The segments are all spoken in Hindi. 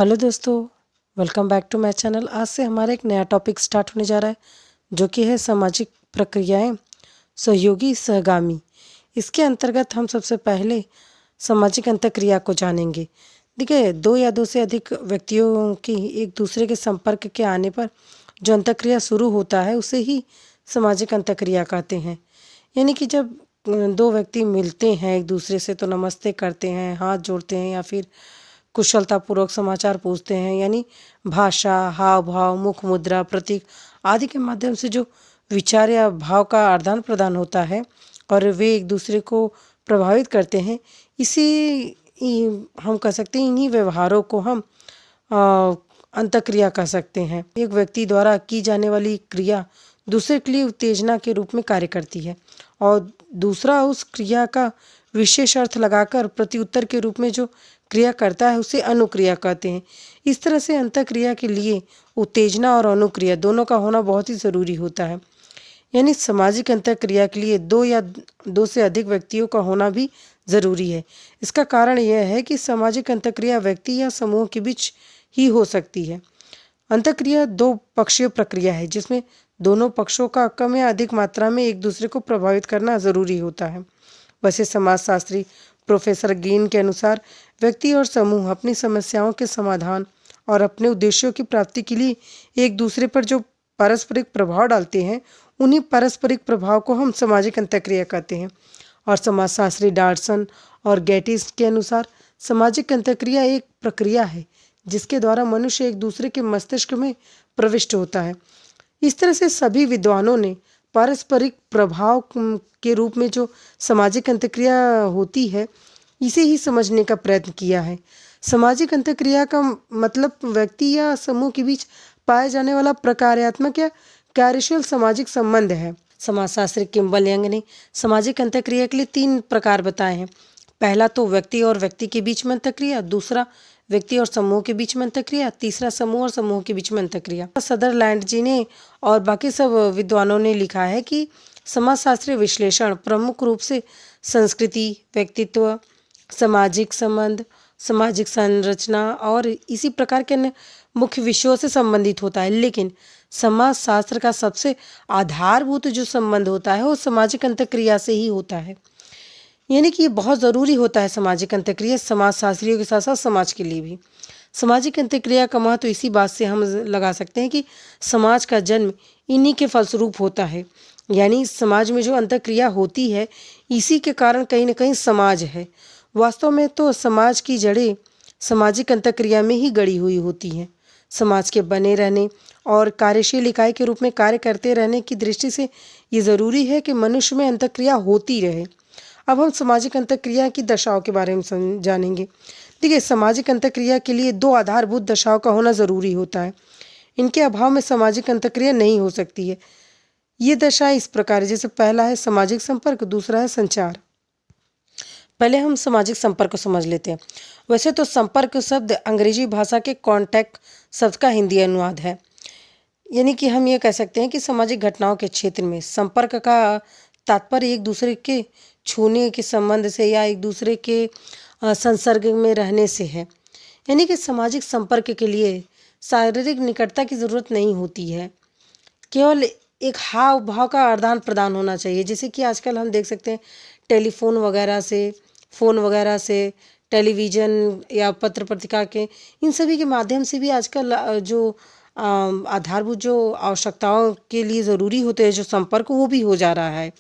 हेलो दोस्तों, welcome back to my channel. आज से हमारा एक नया टॉपिक स्टार्ट होने जा रहा है जो कि है सामाजिक प्रक्रियाएं सहयोगी सहगामी। इसके अंतर्गत हम सबसे पहले सामाजिक अंतःक्रिया को जानेंगे। देखिए, दो या दो से अधिक व्यक्तियों की एक दूसरे के संपर्क के आने पर जो अंतःक्रिया शुरू होता है उसे ही सामाजिक अंतःक्रिया कहते हैं। यानी कि जब दो व्यक्ति मिलते हैं एक दूसरे से तो नमस्ते करते हैं, हाथ जोड़ते हैं या फिर कुशलतापूर्वक समाचार पूछते हैं। यानी भाषा, हाव भाव, मुख मुद्रा, प्रतीक आदि के माध्यम से जो विचार या भाव का आदान प्रदान होता है और वे एक दूसरे को प्रभावित करते हैं, हम कह सकते हैं इन्हीं व्यवहारों को हम अंतःक्रिया कह सकते हैं। एक व्यक्ति द्वारा की जाने वाली क्रिया दूसरे के लिए उत्तेजना के रूप में कार्य करती है और दूसरा उस क्रिया का विशेष अर्थ लगाकर प्रत्युत्तर के रूप में जो क्रिया करता है उसे अनुक्रिया कहते हैं। इस तरह से अंतःक्रिया के लिए उत्तेजना और अनुक्रिया दोनों का होना बहुत ही ज़रूरी होता है। यानी सामाजिक अंतःक्रिया के लिए दो या दो से अधिक व्यक्तियों का होना भी ज़रूरी है। इसका कारण यह है कि सामाजिक अंतःक्रिया व्यक्ति या समूह के बीच ही हो सकती है। अंतःक्रिया दो पक्षीय प्रक्रिया है जिसमें दोनों पक्षों का कम या अधिक मात्रा में एक दूसरे को प्रभावित करना ज़रूरी होता है। वैसे समाजशास्त्री प्रोफेसर गीन के अनुसार व्यक्ति और समूह अपनी समस्याओं के समाधान और अपने उद्देश्यों की प्राप्ति के लिए एक दूसरे पर जो पारस्परिक प्रभाव डालते हैं उन्हीं पारस्परिक प्रभाव को हम सामाजिक अंतःक्रिया कहते हैं। और समाजशास्त्री डॉल्सन और गेटिस के अनुसार सामाजिक अंतःक्रिया एक प्रक्रिया है जिसके द्वारा मनुष्य एक दूसरे के मस्तिष्क में प्रविष्ट होता है। इस तरह से सभी विद्वानों ने पारस्परिक प्रभाव के रूप में जो सामाजिक अंतःक्रिया होती है इसे ही समझने का प्रयत्न किया है। सामाजिक अंतःक्रिया का मतलब व्यक्ति या समूह के बीच पाया जाने वाला प्रकार्यात्मक या कार्यशील सामाजिक संबंध है। समाजशास्त्री किम्बल यंग ने सामाजिक अंतःक्रिया के लिए 3 प्रकार बताए हैं। पहला तो व्यक्ति और व्यक्ति के बीच में अंतःक्रिया, दूसरा व्यक्ति और समूह के बीच में अंतःक्रिया, तीसरा समूह और समूह के बीच में अंतःक्रिया। सदरलैंड जी ने और बाकी सब विद्वानों ने लिखा है कि समाजशास्त्रीय विश्लेषण प्रमुख रूप से संस्कृति, व्यक्तित्व, सामाजिक संबंध, सामाजिक संरचना और इसी प्रकार के अन्य मुख्य विषयों से संबंधित होता है। लेकिन समाजशास्त्र का सबसे आधारभूत जो संबंध होता है वो सामाजिक अंतःक्रिया से ही होता है। यानी कि ये बहुत ज़रूरी होता है सामाजिक अंतःक्रिया समाजशास्त्रियों के साथ साथ समाज के लिए भी। सामाजिक अंतःक्रिया का महत्व इसी बात से हम लगा सकते हैं कि समाज का जन्म इन्हीं के फलस्वरूप होता है। यानी समाज में जो अंतःक्रिया होती है इसी के कारण कहीं ना कहीं समाज है। वास्तव में तो समाज की जड़ें सामाजिक अंतःक्रिया में ही गड़ी हुई होती हैं। समाज के बने रहने और कार्यशील इकाई के रूप में कार्य करते रहने की दृष्टि से ये ज़रूरी है कि मनुष्य में अंतःक्रिया होती रहे। अब हम सामाजिक अंतःक्रिया की दशाओं के बारे में जानेंगे। देखिए, सामाजिक अंतःक्रिया के लिए 2 आधारभूत दशाओं का होना ज़रूरी होता है। इनके अभाव में सामाजिक अंतःक्रिया नहीं हो सकती है। ये दशाएं इस प्रकार है, जैसे पहला है सामाजिक संपर्क, दूसरा है संचार। पहले हम सामाजिक संपर्क को समझ लेते हैं। वैसे तो संपर्क शब्द अंग्रेजी भाषा के कॉन्टैक्ट शब्द का हिंदी अनुवाद है। यानी कि हम ये कह सकते हैं कि सामाजिक घटनाओं के क्षेत्र में संपर्क का तात्पर्य एक दूसरे के छूने के संबंध से या एक दूसरे के संसर्ग में रहने से है। यानी कि सामाजिक संपर्क के लिए शारीरिक निकटता की ज़रूरत नहीं होती है, केवल एक हाव भाव का आदान प्रदान होना चाहिए। जैसे कि आजकल हम देख सकते हैं टेलीफोन वगैरह से, फ़ोन वगैरह से, टेलीविज़न या पत्र पत्रिका के इन सभी के माध्यम से भी आजकल जो आधारभूत जो आवश्यकताओं के लिए ज़रूरी होते हैं जो संपर्क वो भी हो जा रहा है।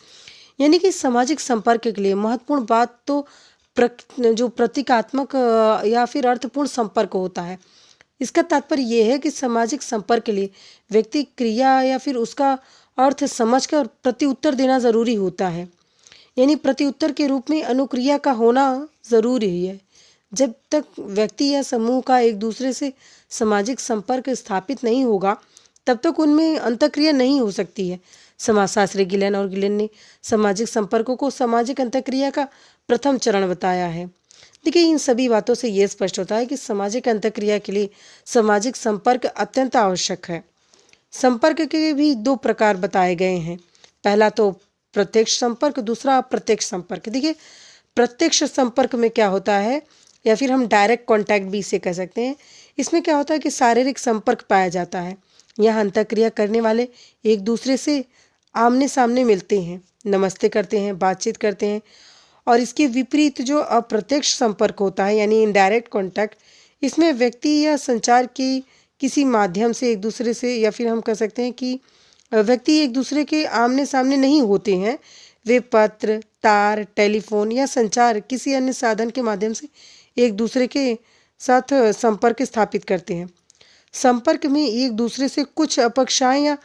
यानी कि सामाजिक संपर्क के लिए महत्वपूर्ण बात तो जो प्रतीकात्मक या फिर अर्थपूर्ण संपर्क होता है। इसका तात्पर्य यह है कि सामाजिक संपर्क के लिए व्यक्ति क्रिया या फिर उसका अर्थ समझकर प्रत्युत्तर देना ज़रूरी होता है। यानी प्रत्युत्तर के रूप में अनुक्रिया का होना ज़रूरी है। जब तक व्यक्ति या समूह का एक दूसरे से सामाजिक संपर्क स्थापित नहीं होगा तब तक उनमें अंतःक्रिया नहीं हो सकती है। समाजशास्त्री गिलेन और गिलेन ने सामाजिक संपर्कों को सामाजिक अंतःक्रिया का प्रथम चरण बताया है। देखिए, इन सभी बातों से ये स्पष्ट होता है कि सामाजिक अंतःक्रिया के लिए सामाजिक संपर्क अत्यंत आवश्यक है। संपर्क के भी 2 प्रकार बताए गए हैं। पहला तो प्रत्यक्ष संपर्क, दूसरा अप्रत्यक्ष संपर्क। देखिए, प्रत्यक्ष संपर्क में क्या होता है, या फिर हम डायरेक्ट कांटेक्ट भी इसे कह सकते हैं। इसमें क्या होता है कि शारीरिक संपर्क पाया जाता है। यहाँ अंतःक्रिया करने वाले एक दूसरे से आमने सामने मिलते हैं, नमस्ते करते हैं, बातचीत करते हैं। और इसके विपरीत जो अप्रत्यक्ष संपर्क होता है यानी इनडायरेक्ट कांटेक्ट, इसमें व्यक्ति या संचार के किसी माध्यम से एक दूसरे से, या फिर हम कह सकते हैं कि व्यक्ति एक दूसरे के आमने सामने नहीं होते हैं। वे पत्र, तार, टेलीफोन या संचार किसी अन्य साधन के माध्यम से एक दूसरे के साथ संपर्क स्थापित करते हैं। संपर्क में एक दूसरे से कुछ अपेक्षाएं या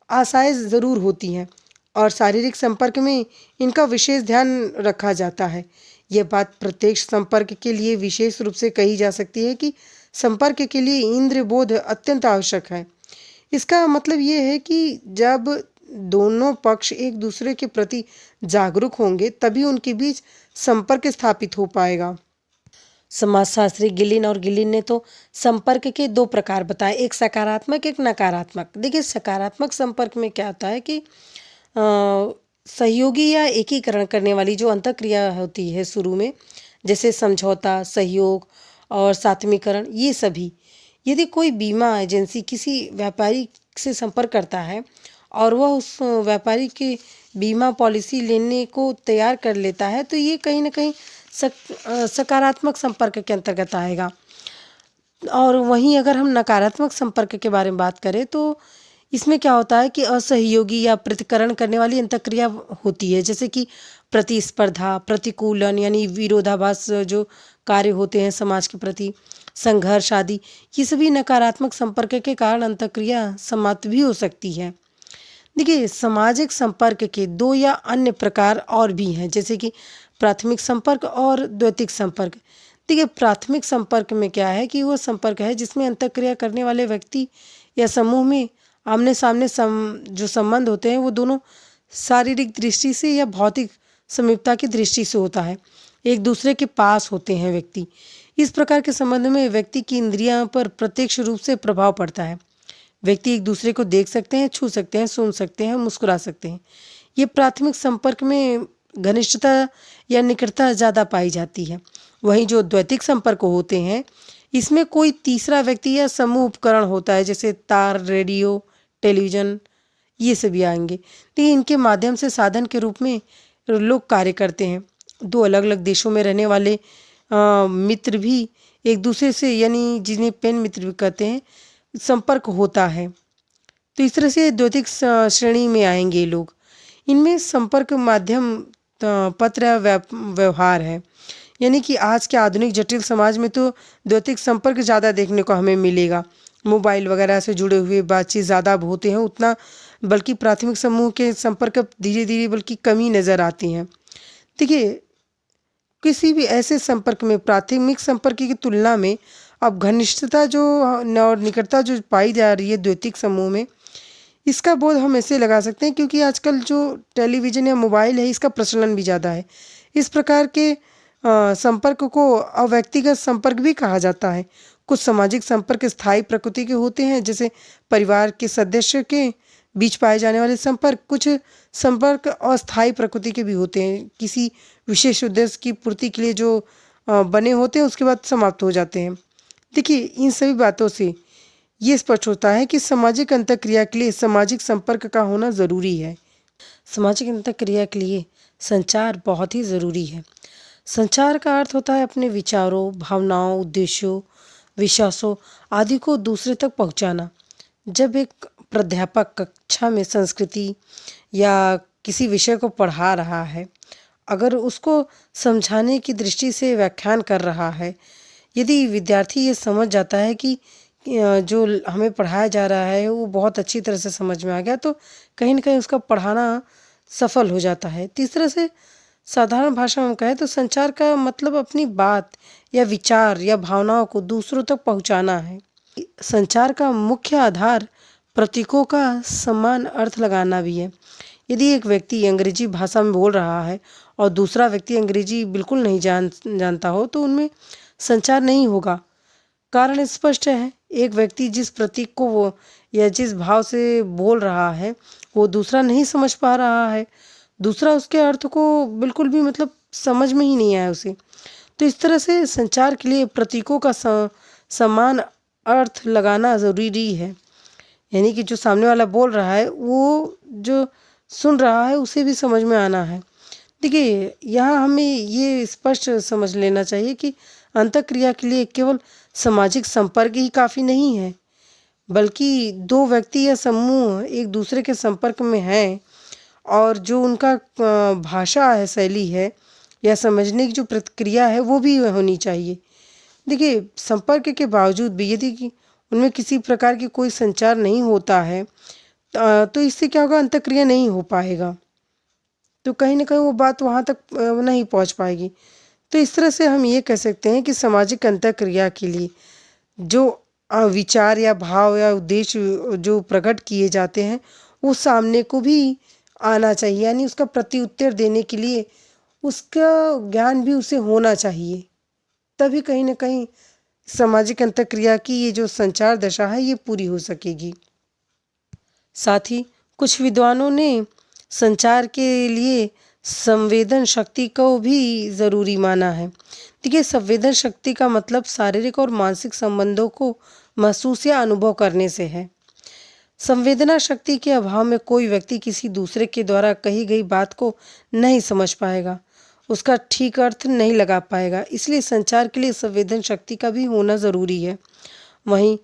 आशाएं ज़रूर होती हैं और शारीरिक संपर्क में इनका विशेष ध्यान रखा जाता है। यह बात प्रत्यक्ष संपर्क के लिए विशेष रूप से कही जा सकती है कि संपर्क के लिए इंद्रिय बोध अत्यंत आवश्यक है। इसका मतलब ये है कि जब दोनों पक्ष एक दूसरे के प्रति जागरूक होंगे तभी उनके बीच संपर्क स्थापित हो पाएगा। समाजशास्त्री गिलिन और गिलिन ने तो संपर्क के दो प्रकार बताए, एक सकारात्मक, एक नकारात्मक। देखिए, सकारात्मक संपर्क में क्या होता है कि सहयोगी या एकीकरण करने वाली जो अंतःक्रिया होती है शुरू में, जैसे समझौता, सहयोग और सात्मीकरण, ये सभी। यदि कोई बीमा एजेंसी किसी व्यापारी से संपर्क करता है और वह उस व्यापारी के बीमा पॉलिसी लेने को तैयार कर लेता है, तो ये कहीं ना कहीं सकारात्मक संपर्क के अंतर्गत आएगा। और वहीं अगर हम नकारात्मक संपर्क के बारे में बात करें तो इसमें क्या होता है कि असहयोगी या प्रतिकरण करने वाली अंतःक्रिया होती है, जैसे कि प्रतिस्पर्धा, प्रतिकूलन यानी विरोधाभास जो कार्य होते हैं समाज के प्रति, संघर्ष आदि, ये सभी नकारात्मक संपर्क के कारण अंतःक्रिया समाप्त भी हो सकती है। देखिए, सामाजिक संपर्क के दो या अन्य प्रकार और भी हैं, जैसे कि प्राथमिक संपर्क और द्वैतिक संपर्क। देखिए, प्राथमिक संपर्क में क्या है कि वो संपर्क है जिसमें अंतःक्रिया करने वाले व्यक्ति या समूह में आमने सामने जो संबंध होते हैं वो दोनों शारीरिक दृष्टि से या भौतिक समीपता की दृष्टि से होता है, एक दूसरे के पास होते हैं व्यक्ति। इस प्रकार के संबंध में व्यक्ति की इंद्रियां पर प्रत्यक्ष रूप से प्रभाव पड़ता है। व्यक्ति एक दूसरे को देख सकते हैं, छू सकते हैं, सुन सकते हैं, मुस्कुरा सकते हैं। ये प्राथमिक संपर्क में घनिष्ठता या निकटता ज़्यादा पाई जाती है। वहीं जो द्वैतिक संपर्क होते हैं, इसमें कोई तीसरा व्यक्ति या समूह उपकरण होता है, जैसे तार, रेडियो, टेलीविज़न, ये सभी आएंगे। तो इनके माध्यम से साधन के रूप में लोग कार्य करते हैं। दो अलग अलग देशों में रहने वाले मित्र भी एक दूसरे से, यानी जिन्हें पेन मित्र भी कहते हैं, संपर्क होता है। तो इस तरह से द्वैतिक श्रेणी में आएंगे ये लोग। इनमें संपर्क माध्यम पत्र या व्यवहार है, यानी कि आज के आधुनिक जटिल समाज में तो द्वैतिक संपर्क ज़्यादा देखने को हमें मिलेगा। मोबाइल वगैरह से जुड़े हुए बातचीत ज़्यादा होते हैं उतना, बल्कि प्राथमिक समूह के संपर्क धीरे धीरे बल्कि कम ही नज़र आती हैं। देखिए, किसी भी ऐसे संपर्क में प्राथमिक संपर्क की तुलना में अब घनिष्ठता जो और निकटता जो पाई जा रही है द्वैतिक समूह में, इसका बोध हम ऐसे लगा सकते हैं क्योंकि आजकल जो टेलीविज़न या मोबाइल है इसका प्रचलन भी ज़्यादा है। इस प्रकार के संपर्क को अव्यक्तिगत संपर्क भी कहा जाता है। कुछ सामाजिक संपर्क स्थायी प्रकृति के होते हैं, जैसे परिवार के सदस्य के बीच पाए जाने वाले संपर्क। कुछ संपर्क अस्थायी प्रकृति के भी होते हैं, किसी विशेष उद्देश्य की पूर्ति के लिए जो बने होते हैं उसके बाद समाप्त हो जाते हैं। देखिए, इन सभी बातों से ये स्पष्ट होता है कि सामाजिक अंतःक्रिया के लिए सामाजिक संपर्क का होना ज़रूरी है। सामाजिक अंतःक्रिया के लिए संचार बहुत ही ज़रूरी है। संचार का अर्थ होता है अपने विचारों, भावनाओं, उद्देश्यों, विश्वासों आदि को दूसरे तक पहुंचाना। जब एक प्राध्यापक कक्षा में संस्कृति या किसी विषय को पढ़ा रहा है, अगर उसको समझाने की दृष्टि से व्याख्यान कर रहा है, यदि विद्यार्थी ये समझ जाता है कि जो हमें पढ़ाया जा रहा है वो बहुत अच्छी तरह से समझ में आ गया, तो कहीं ना कहीं उसका पढ़ाना सफल हो जाता है। तीसरे से साधारण भाषा में कहें तो संचार का मतलब अपनी बात या विचार या भावनाओं को दूसरों तक पहुंचाना है। संचार का मुख्य आधार प्रतीकों का समान अर्थ लगाना भी है। यदि एक व्यक्ति अंग्रेजी भाषा में बोल रहा है और दूसरा व्यक्ति अंग्रेजी बिल्कुल नहीं जानता हो, तो उनमें संचार नहीं होगा। कारण स्पष्ट है, एक व्यक्ति जिस प्रतीक को वो या जिस भाव से बोल रहा है वो दूसरा नहीं समझ पा रहा है, दूसरा उसके अर्थ को बिल्कुल भी मतलब समझ में ही नहीं आया उसे, तो इस तरह से संचार के लिए प्रतीकों का समान अर्थ लगाना ज़रूरी है। यानी कि जो सामने वाला बोल रहा है वो जो सुन रहा है उसे भी समझ में आना है। देखिए यहाँ हमें ये स्पष्ट समझ लेना चाहिए कि अंतःक्रिया के लिए केवल सामाजिक संपर्क ही काफ़ी नहीं है, बल्कि दो व्यक्ति या समूह एक दूसरे के संपर्क में हैं और जो उनका भाषा है, शैली है या समझने की जो प्रतिक्रिया है वो भी होनी चाहिए। देखिए संपर्क के बावजूद भी यदि कि उनमें किसी प्रकार की कोई संचार नहीं होता है तो इससे क्या होगा, अंतःक्रिया नहीं हो पाएगा, तो कहीं न कहीं वो बात वहाँ तक नहीं पहुँच पाएगी। तो इस तरह से हम ये कह सकते हैं कि सामाजिक अंतःक्रिया के लिए जो विचार या भाव या उद्देश्य जो प्रकट किए जाते हैं वो सामने को भी आना चाहिए, यानी उसका प्रत्युत्तर देने के लिए उसका ज्ञान भी उसे होना चाहिए। तभी कहीं न कहीं सामाजिक अंतःक्रिया की ये जो संचार दशा है ये पूरी हो सकेगी। साथ ही कुछ विद्वानों ने संचार के लिए संवेदन शक्ति को भी ज़रूरी माना है। देखिए संवेदन शक्ति का मतलब शारीरिक और मानसिक संबंधों को महसूस या अनुभव करने से है। संवेदना शक्ति के अभाव में कोई व्यक्ति किसी दूसरे के द्वारा कही गई बात को नहीं समझ पाएगा, उसका ठीक अर्थ नहीं लगा पाएगा। इसलिए संचार के लिए संवेदन शक्ति का भी होना ज़रूरी है। वहीं